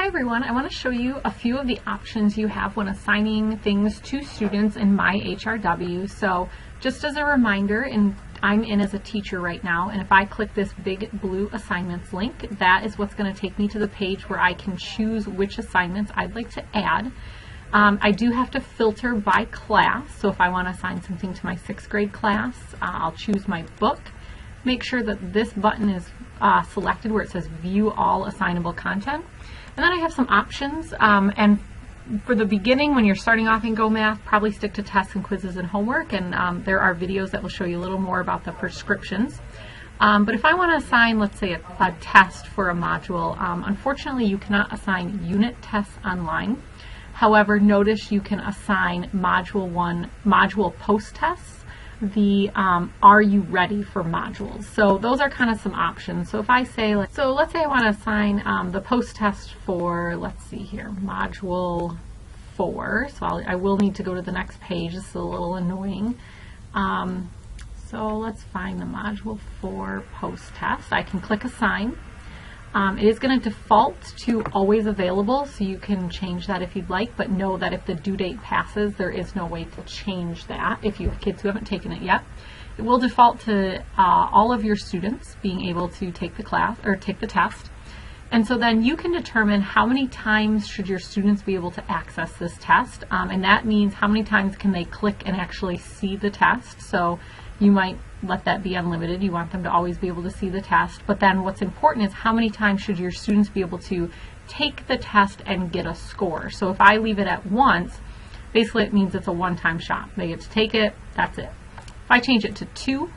Hi everyone, I want to show you a few of the options you have when assigning things to students in My HRW. So just as a reminder, I'm in as a teacher right now, and if I click this big blue assignments link, that is what's going to take me to the page where I can choose which assignments I'd like to add. I do have to filter by class, so if I want to assign something to my 6th grade class, I'll choose my book. Make sure that this button is selected where it says View All Assignable Content. And then I have some options, and for the beginning, when you're starting off in Go Math, probably stick to tests and quizzes and homework, and there are videos that will show you a little more about the prescriptions. But if I want to assign, let's say, a test for a module, unfortunately you cannot assign unit tests online. However, notice you can assign Module 1 module post-tests, the Are You Ready for modules. So those are kind of some options. So if I say, let's say I want to assign the post-test for, let's see here, Module 4. So I will need to go to the next page. This is a little annoying. So let's find the Module 4 post-test. I can click Assign. It is going to default to always available, so you can change that if you'd like, but know that if the due date passes, there is no way to change that if you have kids who haven't taken it yet. It will default to all of your students being able to take the class or take the test. And so then you can determine how many times should your students be able to access this test, and that means how many times can they click and actually see the test. So you might let that be unlimited. You want them to always be able to see the test. But then what's important is how many times should your students be able to take the test and get a score. So if I leave it at once, basically it means it's a one-time shot. They get to take it, that's it. If I change it to 2,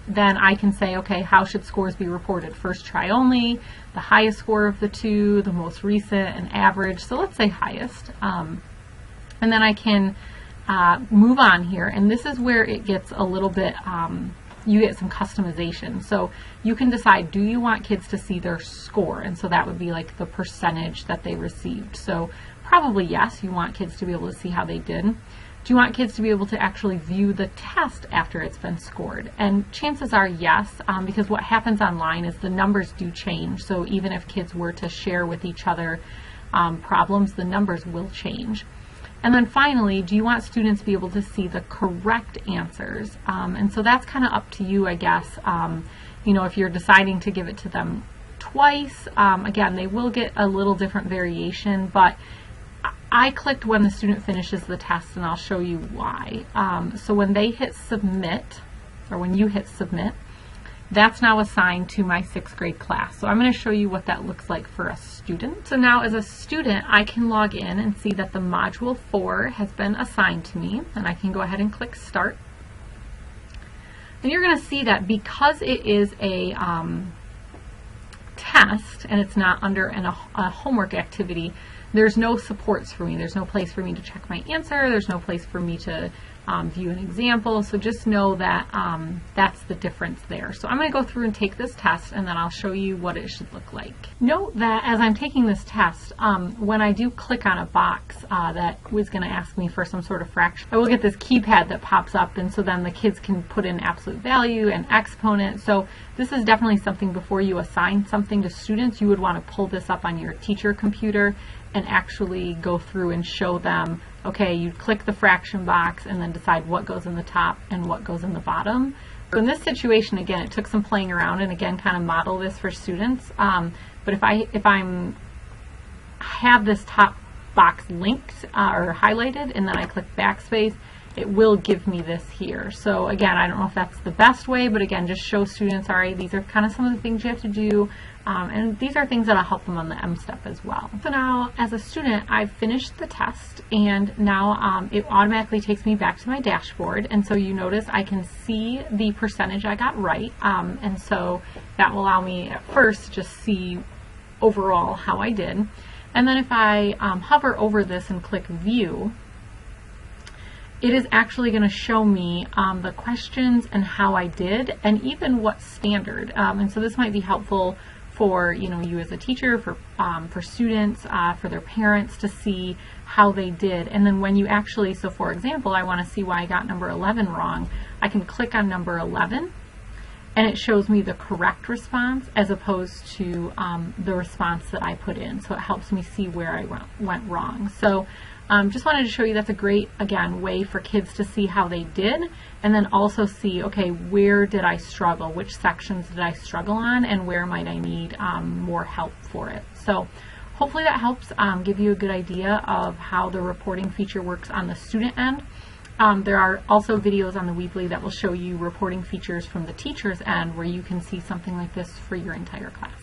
then I can say, okay, how should scores be reported? First try only, the highest score of the 2, the most recent, and average. So let's say highest. And then I can move on here, and this is where it gets a little bit, you get some customization. So you can decide, do you want kids to see their score? And so that would be like the percentage that they received. So probably yes, you want kids to be able to see how they did. Do you want kids to be able to actually view the test after it's been scored? And chances are yes, because what happens online is the numbers do change. So even if kids were to share with each other problems, the numbers will change. And then finally, do you want students to be able to see the correct answers? And so that's kind of up to you, I guess. You know, if you're deciding to give it to them twice, again, they will get a little different variation, but I clicked when the student finishes the test, and I'll show you why. So when they hit submit, or when you hit submit, that's now assigned to my 6th grade class. So I'm going to show you what that looks like for a student. So now as a student, I can log in and see that the Module 4 has been assigned to me, and I can go ahead and click Start. And you're going to see that because it is a test and it's not under a homework activity, there's no supports for me. There's no place for me to check my answer. There's no place for me to view an example. So just know that that's the difference there. So I'm going to go through and take this test, and then I'll show you what it should look like. Note that as I'm taking this test, when I do click on a box that was going to ask me for some sort of fraction, I will get this keypad that pops up, and so then the kids can put in absolute value and exponent. So this is definitely something, before you assign something to students, you would want to pull this up on your teacher computer and actually go through and show them, okay, you click the fraction box and then decide what goes in the top and what goes in the bottom. So in this situation, again, it took some playing around, and again, kind of model this for students. But if I have this top box linked or highlighted, and then I click backspace, it will give me this here. So again, I don't know if that's the best way, but again, just show students, all right, these are kind of some of the things you have to do, and these are things that'll help them on the M step as well. So now, as a student, I've finished the test, and now it automatically takes me back to my dashboard, and so you notice I can see the percentage I got right, and so that will allow me at first to just see overall how I did. And then if I hover over this and click View, it is actually going to show me the questions and how I did, and even what standard. And so this might be helpful for you as a teacher, for students, for their parents to see how they did. And then when you actually, so for example, I want to see why I got number 11 wrong, I can click on number 11, and it shows me the correct response as opposed to the response that I put in. So it helps me see where I went wrong. So just wanted to show you that's a great, again, way for kids to see how they did, and then also see, okay, where did I struggle? Which sections did I struggle on, and where might I need more help for it? So hopefully that helps give you a good idea of how the reporting feature works on the student end. There are also videos on the Weebly that will show you reporting features from the teacher's end where you can see something like this for your entire class.